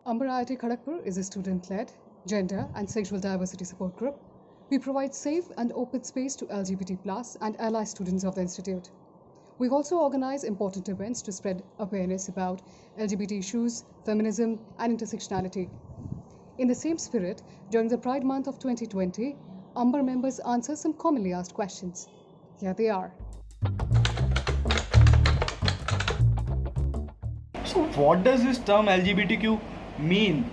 Ambar IIT Kharagpur is a student-led, gender and sexual diversity support group. We provide safe and open space to LGBT plus and ally students of the institute. We also organize important events to spread awareness about LGBT issues, feminism, and intersectionality. In the same spirit, during the Pride Month of 2020, Ambar members answer some commonly asked questions. Here they are. So, what does this term LGBTQ mean?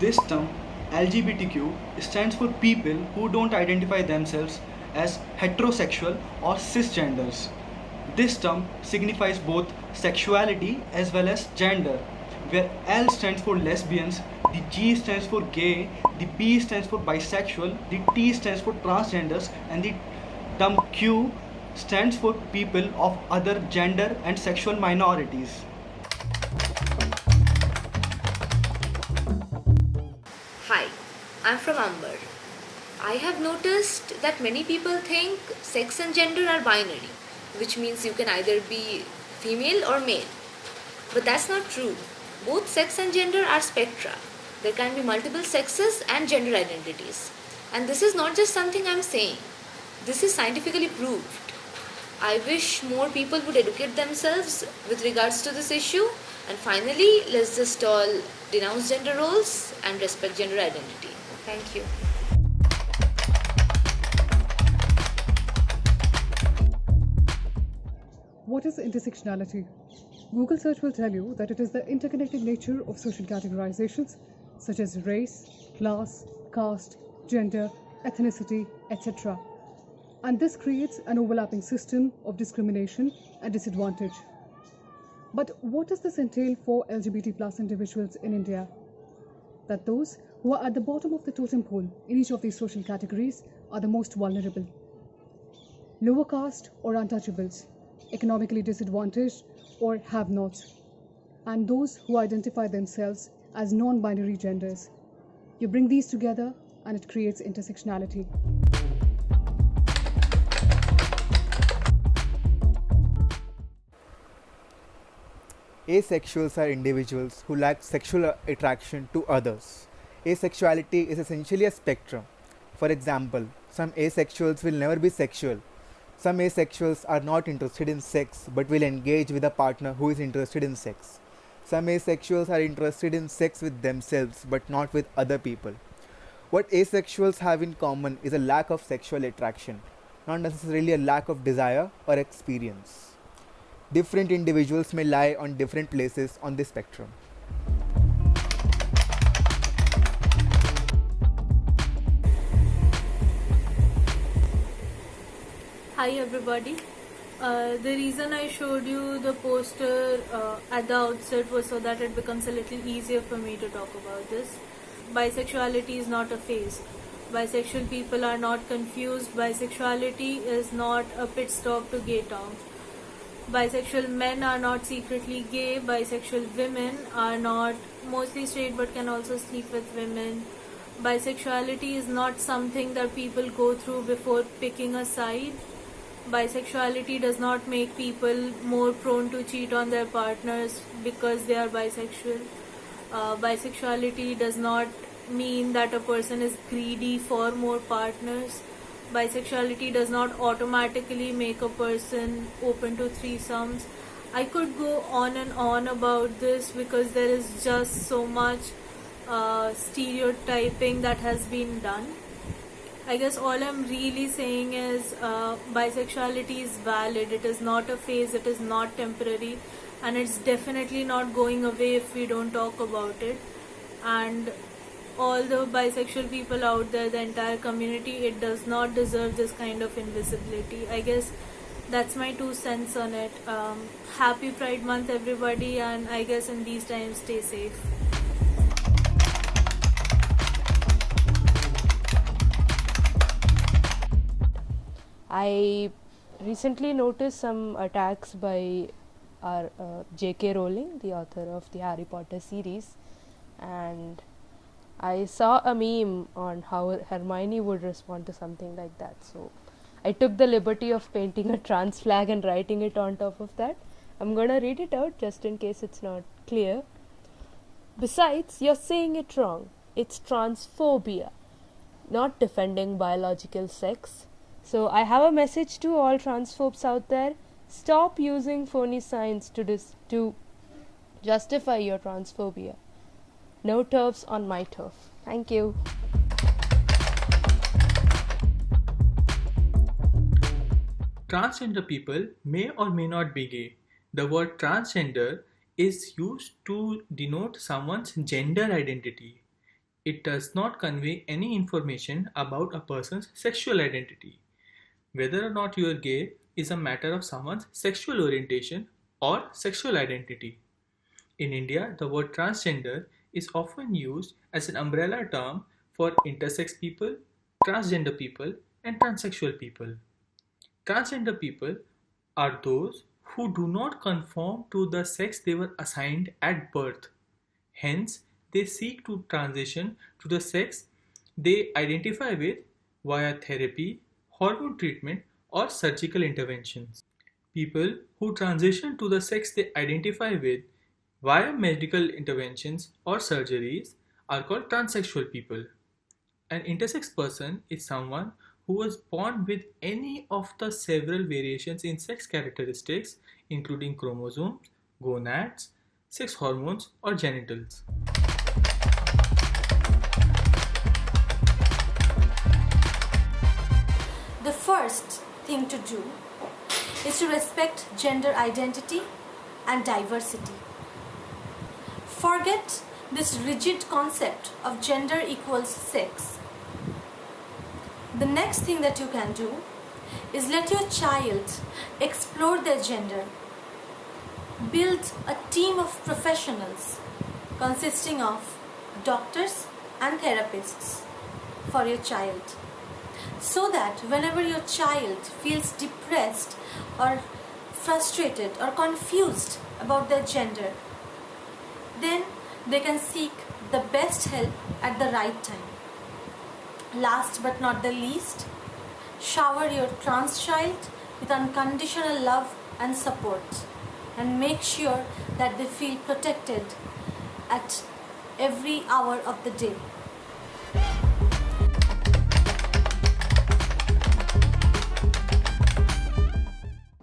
This term LGBTQ stands for people who don't identify themselves as heterosexual or cisgenders. This term signifies both sexuality as well as gender, where L stands for lesbians, the G stands for gay, the B stands for bisexual, the T stands for transgenders, and the term Q stands for people of other gender and sexual minorities. Hi, I'm from Ambar. I have noticed that many people think sex and gender are binary, which means you can either be female or male. But that's not true. Both sex and gender are spectra. There can be multiple sexes and gender identities. And this is not just something I'm saying. This is scientifically proved. I wish more people would educate themselves with regards to this issue. And finally, let's just all denounce gender roles and respect gender identity. Thank you. What is intersectionality? Google search will tell you that it is the interconnected nature of social categorizations such as race, class, caste, gender, ethnicity, etc. And this creates an overlapping system of discrimination and disadvantage. But what does this entail for LGBT plus individuals in India? That those who are at the bottom of the totem pole in each of these social categories are the most vulnerable. Lower caste or untouchables, economically disadvantaged or have-nots, and those who identify themselves as non-binary genders. You bring these together and it creates intersectionality. Asexuals are individuals who lack sexual attraction to others. Asexuality is essentially a spectrum. For example, some asexuals will never be sexual. Some asexuals are not interested in sex but will engage with a partner who is interested in sex. Some asexuals are interested in sex with themselves but not with other people. What asexuals have in common is a lack of sexual attraction, not necessarily a lack of desire or experience. Different individuals may lie on different places on this spectrum. Hi everybody. The reason I showed you the poster at the outset was so that it becomes a little easier for me to talk about this. Bisexuality is not a phase. Bisexual people are not confused. Bisexuality is not a pit stop to gay town. Bisexual men are not secretly gay. Bisexual women are not mostly straight but can also sleep with women. Bisexuality is not something that people go through before picking a side. Bisexuality does not make people more prone to cheat on their partners because they are bisexual. Bisexuality does not mean that a person is greedy for more partners. Bisexuality does not automatically make a person open to threesomes. I could go on and on about this because there is just so much stereotyping that has been done. I guess all I'm really saying is bisexuality is valid. It is not a phase, it is not temporary, and it's definitely not going away if we don't talk about it. And all the bisexual people out there, the entire community, it does not deserve this kind of invisibility. I guess that's my 2 cents on it. Happy Pride Month everybody, and I guess in these times stay safe. I recently noticed some attacks by our J K Rowling, the author of the Harry Potter series, and I saw a meme on how Hermione would respond to something like that. So I took the liberty of painting a trans flag and writing it on top of that. I'm gonna read it out just in case it's not clear. Besides, you're saying it wrong. It's transphobia, not defending biological sex. So I have a message to all transphobes out there. Stop using phony science to justify your transphobia. No turfs on my turf. Thank you. Transgender people may or may not be gay. The word transgender is used to denote someone's gender identity. It does not convey any information about a person's sexual identity. Whether or not you are gay is a matter of someone's sexual orientation or sexual identity. In India, the word transgender is often used as an umbrella term for intersex people, transgender people, and transsexual people. Transgender people are those who do not conform to the sex they were assigned at birth. Hence, they seek to transition to the sex they identify with via therapy, hormone treatment, or surgical interventions. People who transition to the sex they identify with via medical interventions or surgeries are called transsexual people. An intersex person is someone who was born with any of the several variations in sex characteristics, including chromosomes, gonads, sex hormones, or genitals. The first thing to do is to respect gender identity and diversity. Forget this rigid concept of gender equals sex. The next thing that you can do is let your child explore their gender. Build a team of professionals consisting of doctors and therapists for your child, so that whenever your child feels depressed or frustrated or confused about their gender, then they can seek the best help at the right time. Last but not the least, shower your trans child with unconditional love and support, and make sure that they feel protected at every hour of the day.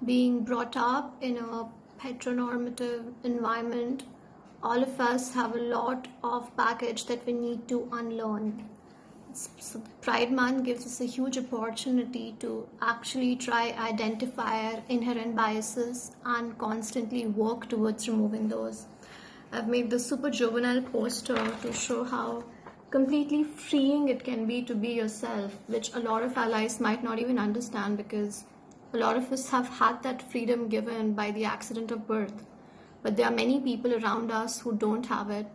Being brought up in a heteronormative environment, all of us have a lot of baggage that we need to unlearn. So Pride Month gives us a huge opportunity to actually try identify our inherent biases and constantly work towards removing those. I've made this super juvenile poster to show how completely freeing it can be to be yourself, which a lot of allies might not even understand, because a lot of us have had that freedom given by the accident of birth. But there are many people around us who don't have it.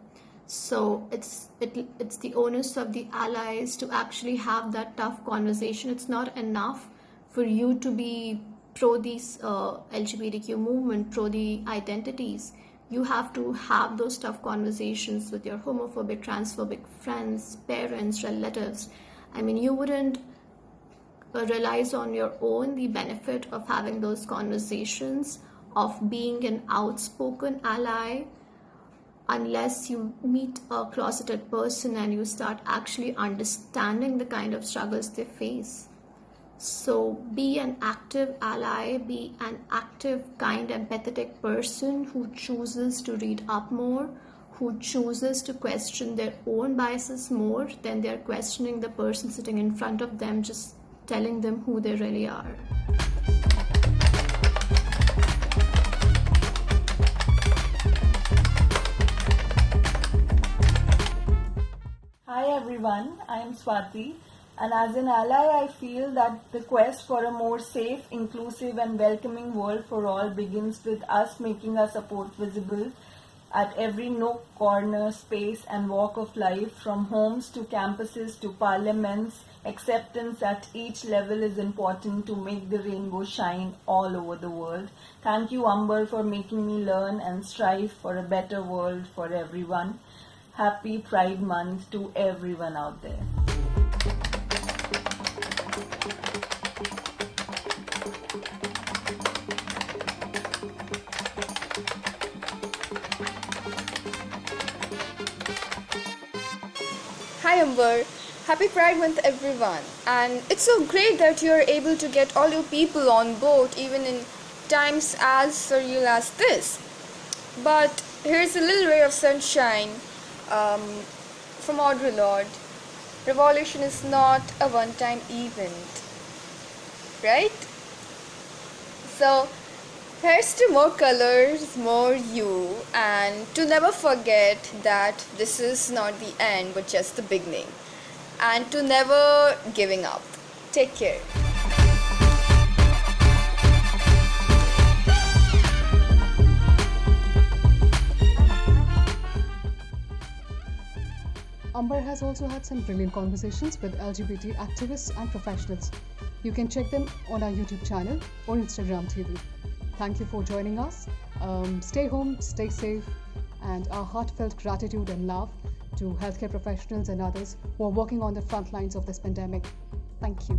So it's the onus of the allies to actually have that tough conversation. It's not enough for you to be pro these LGBTQ movement, pro the identities. You have to have those tough conversations with your homophobic, transphobic friends, parents, relatives. I mean, you wouldn't realize on your own the benefit of having those conversations, of being an outspoken ally, unless you meet a closeted person and you start actually understanding the kind of struggles they face. So be an active ally, be an active, kind, empathetic person who chooses to read up more, who chooses to question their own biases more than they're questioning the person sitting in front of them, just telling them who they really are. Hi everyone, I am Swati, and as an ally I feel that the quest for a more safe, inclusive and welcoming world for all begins with us making our support visible at every nook, corner, space and walk of life, from homes to campuses to parliaments. Acceptance at each level is important to make the rainbow shine all over the world. Thank you, Ambar, for making me learn and strive for a better world for everyone. Happy Pride Month to everyone out there. Hi Ambar, happy Pride Month everyone. And it's so great that you're able to get all your people on board even in times as surreal as this. But here's a little ray of sunshine from Audre Lorde. Revolution is not a one-time event, right? So here's to more colors, more you, and to never forget that this is not the end but just the beginning, and to never giving up. Take care. Ambar has also had some brilliant conversations with LGBT activists and professionals. You can check them on our YouTube channel or Instagram TV. Thank you for joining us. Stay home, stay safe, and our heartfelt gratitude and love to healthcare professionals and others who are working on the front lines of this pandemic. Thank you.